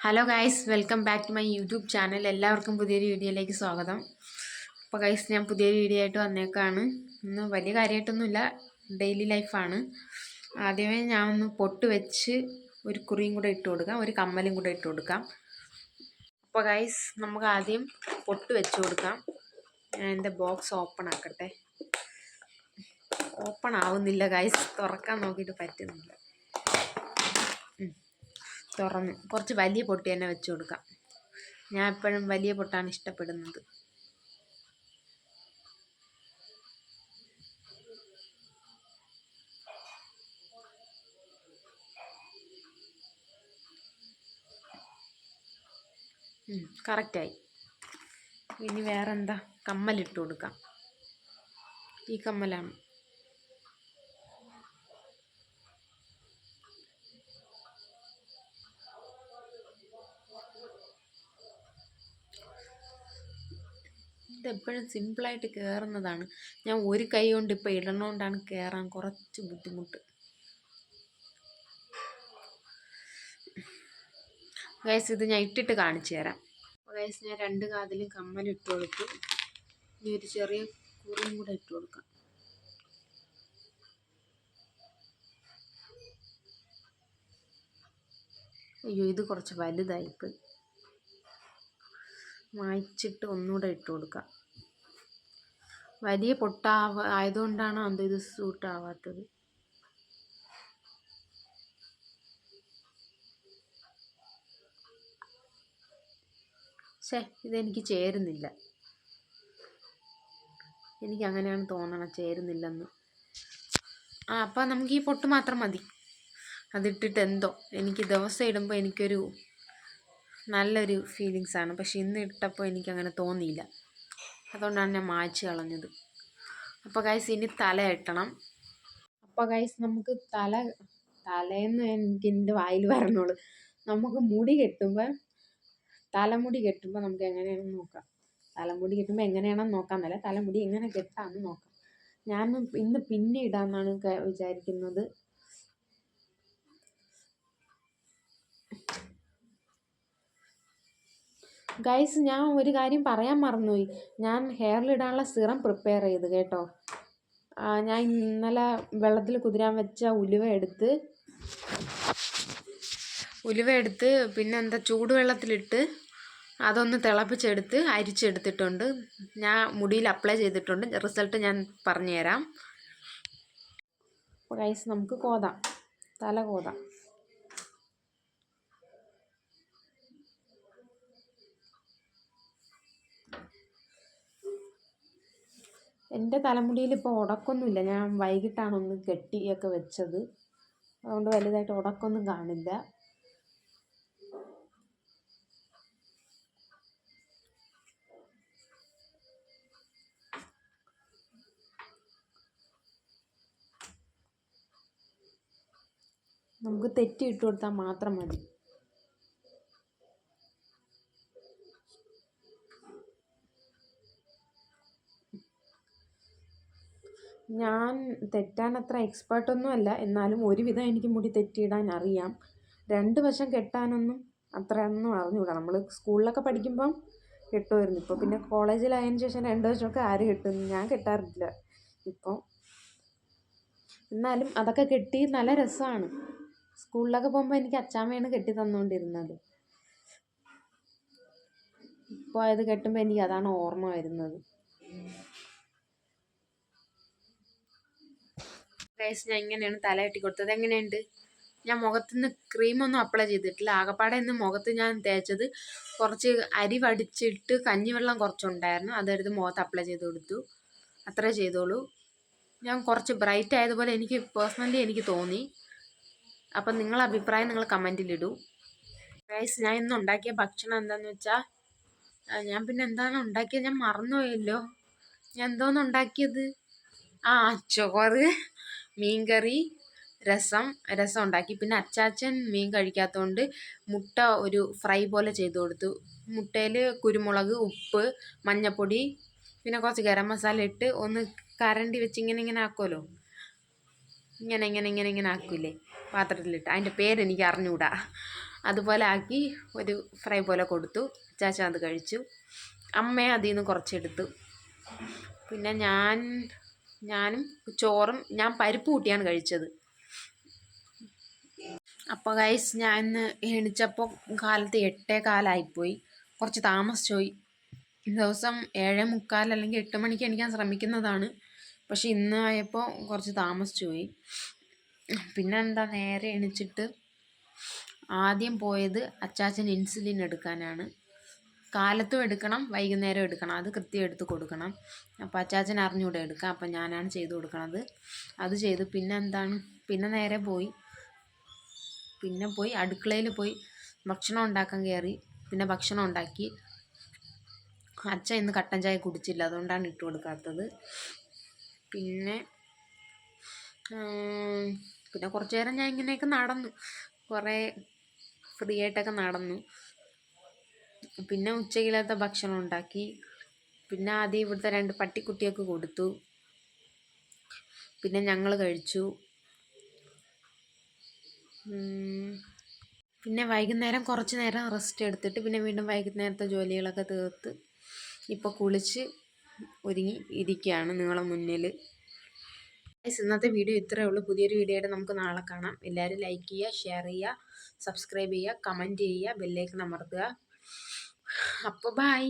Hello guys, welcome back to my YouTube channel. എല്ലാവർക്കും പുതിയൊരു വീഡിയോയിലേക്ക് സ്വാഗതം. അപ്പോൾ ഗൈസ്, ഞാൻ പുതിയൊരു വീഡിയോ ആയിട്ട് വന്നേക്കാണ്. ഇന്ന് വലിയ കാര്യമായിട്ടൊന്നുമില്ല, ഡെയിലി ലൈഫാണ്. ആദ്യമേ ഞാൻ ഒന്ന് പൊട്ട് വെച്ച് ഒരു കുറിയും കൂടെ ഇട്ട് കൊടുക്കാം, ഒരു കമ്മലും കൂടെ ഇട്ട് കൊടുക്കാം. അപ്പോൾ ഗൈസ്, നമുക്ക് ആദ്യം പൊട്ട് വെച്ച് കൊടുക്കാം. ഞാൻ എൻ്റെ ബോക്സ് ഓപ്പൺ ആക്കട്ടെ. ഓപ്പൺ ആവുന്നില്ല ഗൈസ്, തുറക്കാൻ നോക്കിയിട്ട് പറ്റുന്നില്ല. തുറന്നു. കുറച്ച് വലിയ പൊട്ടി തന്നെ വെച്ച് കൊടുക്കാം. ഞാൻ എപ്പോഴും വലിയ പൊട്ടാണ് ഇഷ്ടപ്പെടുന്നത്. കറക്റ്റായി. ഇനി വേറെന്താ, കമ്മലിട്ട് കൊടുക്കാം. ഈ കമ്മലാണ്. ഇതെപ്പോഴും സിമ്പിളായിട്ട് കയറുന്നതാണ്. ഞാൻ ഒരു കൈ കൊണ്ട് ഇപ്പോൾ ഇടണോണ്ടാണ് കയറാൻ കുറച്ച് ബുദ്ധിമുട്ട്. ഗൈസ്, ഇത് ഞാൻ ഇട്ടിട്ട് കാണിച്ചു തരാം. ഗൈസ്, ഞാൻ രണ്ട് കാതിലും കമ്മലിട്ട് കൊടുത്തു. ഇനി ഒരു ചെറിയ കുറിയും കൂടെ ഇട്ട് കൊടുക്കാം. അയ്യോ, ഇത് കുറച്ച് വലുതായിപ്പോയി. മായ്ച്ചിട്ട് ഒന്നുകൂടെ ഇട്ട് കൊടുക്കാം. വലിയ ആയതുകൊണ്ടാണ് അത് ഇത് സൂട്ടാവാത്തത്. ഇതെനിക്ക് ചേരുന്നില്ല. എനിക്ക് അങ്ങനെയാണ് തോന്നണം, ചേരുന്നില്ലെന്ന്. അപ്പം നമുക്ക് ഈ പൊട്ട് മാത്രം മതി. അതിട്ടിട്ട് എന്തോ എനിക്ക് ദിവസം ഇടുമ്പോൾ എനിക്കൊരു നല്ലൊരു ഫീലിങ്സാണ്. പക്ഷെ ഇന്ന് ഇട്ടപ്പോൾ എനിക്കങ്ങനെ തോന്നിയില്ല. അതുകൊണ്ടാണ് ഞാൻ മായ്ച്ച് കളഞ്ഞത്. അപ്പോൾ ഗൈസ്, ഇനി തല ഇട്ടണം. അപ്പോൾ ഗൈസ്, നമുക്ക് തലേന്ന് എനിക്ക് എൻ്റെ വായിൽ വരണോളൂ. നമുക്ക് മുടി കെട്ടുമ്പോൾ, തലമുടി കെട്ടുമ്പോൾ നമുക്ക് എങ്ങനെയാണെന്ന് നോക്കാം. തലമുടി കെട്ടുമ്പോൾ എങ്ങനെയാണെന്ന് നോക്കാമെന്നല്ല, തലമുടി എങ്ങനെ കെട്ടാമെന്ന് നോക്കാം. ഞാൻ ഇന്ന് പിന്നെ ഇടാമെന്നാണ് വിചാരിക്കുന്നത്. ഗൈസ്, ഞാൻ ഒരു കാര്യം പറയാൻ മറന്നുപോയി. ഞാൻ ഹെയറിലിടാനുള്ള സിറം പ്രിപ്പയർ ചെയ്ത് കേട്ടോ. ഞാൻ ഇന്നലെ വെള്ളത്തിൽ കുതിരാൻ വെച്ച ഉലുവ എടുത്ത് പിന്നെ ചൂടുവെള്ളത്തിലിട്ട് അതൊന്ന് തിളപ്പിച്ചെടുത്ത് അരിച്ചെടുത്തിട്ടുണ്ട്. ഞാൻ മുടിയിൽ അപ്ലൈ ചെയ്തിട്ടുണ്ട്. റിസൾട്ട് ഞാൻ പറഞ്ഞു തരാം. അപ്പോൾ ഗൈസ്, നമുക്ക് തല കോതാം. എൻ്റെ തലമുടിയിൽ ഇപ്പോൾ ഉടക്കൊന്നുമില്ല. ഞാൻ വൈകിട്ടാണ് ഒന്ന് കെട്ടിയൊക്കെ വെച്ചത്. അതുകൊണ്ട് വലുതായിട്ട് ഉടക്കൊന്നും കാണില്ല. നമുക്ക് തെറ്റി ഇട്ട് കൊടുത്താൽ മാത്രം മതി. ഞാൻ തെറ്റാൻ അത്ര എക്സ്പേർട്ടൊന്നും അല്ല, എന്നാലും ഒരുവിധം എനിക്ക് മുടി തെറ്റിയിടാൻ അറിയാം. 2 വശം കെട്ടാനൊന്നും അത്രയൊന്നും അറിഞ്ഞുകൂടാ. നമ്മൾ സ്കൂളിലൊക്കെ പഠിക്കുമ്പം കെട്ടുമായിരുന്നു. ഇപ്പോൾ പിന്നെ കോളേജിലായതിനു ശേഷം 2 വശമൊക്കെ ആര് കെട്ടുന്നു? ഞാൻ കെട്ടാറില്ല ഇപ്പോൾ. എന്നാലും അതൊക്കെ കെട്ടി നല്ല രസമാണ്. സ്കൂളിലൊക്കെ പോകുമ്പോൾ എനിക്ക് അച്ചാമ്മയാണ് കെട്ടി തന്നുകൊണ്ടിരുന്നത്. ഇപ്പോൾ അത് കെട്ടുമ്പോൾ എനിക്ക് അതാണ് ഓർമ്മ വരുന്നത്. ഗൈസ്, ഞാൻ ഇങ്ങനെയാണ് തല കെട്ടി കൊടുത്തത്. എങ്ങനെയുണ്ട്? ഞാൻ മുഖത്തുനിന്ന് ക്രീമൊന്നും അപ്ലൈ ചെയ്തിട്ടില്ല. ആകപ്പാടെ ഇന്ന് മുഖത്ത് ഞാൻ തേച്ചത് കുറച്ച് അരി വടിച്ചിട്ട് കഞ്ഞിവെള്ളം കുറച്ചുണ്ടായിരുന്നു, അതെടുത്ത് മുഖത്ത് അപ്ലൈ ചെയ്ത് കൊടുത്തു. അത്രേ ചെയ്തോളൂ. ഞാൻ കുറച്ച് ബ്രൈറ്റ് ആയതുപോലെ എനിക്ക് തോന്നി. അപ്പം നിങ്ങളെ അഭിപ്രായം നിങ്ങൾ കമൻറ്റിലിടൂ. ഗൈസ്, ഞാൻ ഇന്ന് ഉണ്ടാക്കിയ ഭക്ഷണം എന്താണെന്ന് വെച്ചാൽ, ഞാൻ പിന്നെ എന്താണ് ഉണ്ടാക്കിയത് ഞാൻ മറന്നുപോയല്ലോ. ഞാൻ എന്തോന്ന് ഉണ്ടാക്കിയത്? ചോറ്, മീൻകറി, രസം ഉണ്ടാക്കി. പിന്നെ അച്ചാച്ചൻ മീൻ കഴിക്കാത്തതുകൊണ്ട് മുട്ട ഒരു ഫ്രൈ പോലെ ചെയ്ത് കൊടുത്തു. മുട്ടയിൽ കുരുമുളക്, ഉപ്പ്, മഞ്ഞൾപ്പൊടി, പിന്നെ കുറച്ച് ഗരം മസാല ഇട്ട് ഒന്ന് കരണ്ടി വെച്ച് ഇങ്ങനെ ആക്കുമല്ലോ. ഇങ്ങനെ ആക്കില്ലേ പാത്രത്തിലിട്ട്. അതിൻ്റെ പേരെനിക്ക് അറിഞ്ഞുകൂടാ. അതുപോലെ ആക്കി ഒരു ഫ്രൈ പോലെ കൊടുത്തു. അച്ചാച്ചൻ അത് കഴിച്ചു. അമ്മയെ അതിൽ നിന്ന് കുറച്ചെടുത്തു. പിന്നെ ഞാനും ചോറും ഞാൻ പരിപ്പ് കൂട്ടിയാണ് കഴിച്ചത്. അപ്പോൾ ഗൈസ് ഞാൻ ഇന്ന് എണിച്ചപ്പോൾ കാലത്ത് 8:15 കുറച്ച് താമസിച്ചു പോയി. ദിവസം 7:45 അല്ലെങ്കിൽ 8 മണിക്ക് എണിക്കാൻ ശ്രമിക്കുന്നതാണ്. പക്ഷെ ഇന്ന് ആയപ്പോൾ കുറച്ച് താമസിച്ചു പോയി. പിന്നെ എന്താ, നേരെ എണിച്ചിട്ട് ആദ്യം പോയത് അച്ചാച്ചൻ ഇൻസുലിൻ എടുക്കാനാണ്. കാലത്തും എടുക്കണം, വൈകുന്നേരം എടുക്കണം. അത് കൃത്യം എടുത്ത് കൊടുക്കണം. അപ്പോൾ അച്ചാച്ചൻ അറിഞ്ഞൂടെ എടുക്കാം. അപ്പം ഞാനാണ് ചെയ്ത് കൊടുക്കണത്. അത് ചെയ്തു. പിന്നെ നേരെ പോയി അടുക്കളയിൽ പോയി ഭക്ഷണം ഉണ്ടാക്കാൻ കയറി. പിന്നെ ഭക്ഷണം ഉണ്ടാക്കി. അച്ഛൻ ഇന്ന് കട്ടൻ ചായ കുടിച്ചില്ല, അതുകൊണ്ടാണ് ഇട്ട് കൊടുക്കാത്തത്. പിന്നെ കുറച്ച് നേരം ഞാൻ ഇങ്ങനെയൊക്കെ നടന്നു, കുറേ ഫ്രീ ആയിട്ടൊക്കെ നടന്നു. പിന്നെ ഉച്ചയ്ക്കില്ലാത്ത ഭക്ഷണം ഉണ്ടാക്കി. പിന്നെ ആദ്യം ഇവിടുത്തെ 2 പട്ടിക്കുട്ടിയൊക്കെ കൊടുത്തു. പിന്നെ ഞങ്ങൾ കഴിച്ചു. പിന്നെ വൈകുന്നേരം കുറച്ച് നേരം റെസ്റ്റ് എടുത്തിട്ട് പിന്നെ വീണ്ടും വൈകുന്നേരത്തെ ജോലികളൊക്കെ തീർത്ത് ഇപ്പോൾ കുളിച്ച് ഒരുങ്ങി ഇരിക്കുകയാണ് നിങ്ങളുടെ മുന്നിൽ. ഇന്നത്തെ വീഡിയോ ഇത്രയേ ഉള്ളൂ. പുതിയൊരു വീഡിയോ ആയിട്ട് നമുക്ക് നാളെ കാണാം. എല്ലാവരും ലൈക്ക് ചെയ്യുക, ഷെയർ ചെയ്യുക, സബ്സ്ക്രൈബ് ചെയ്യുക, കമൻറ്റ് ചെയ്യുക, ബെല്ലൈക്കൺ അമർത്തുക. അപ്പോൾ ബൈ.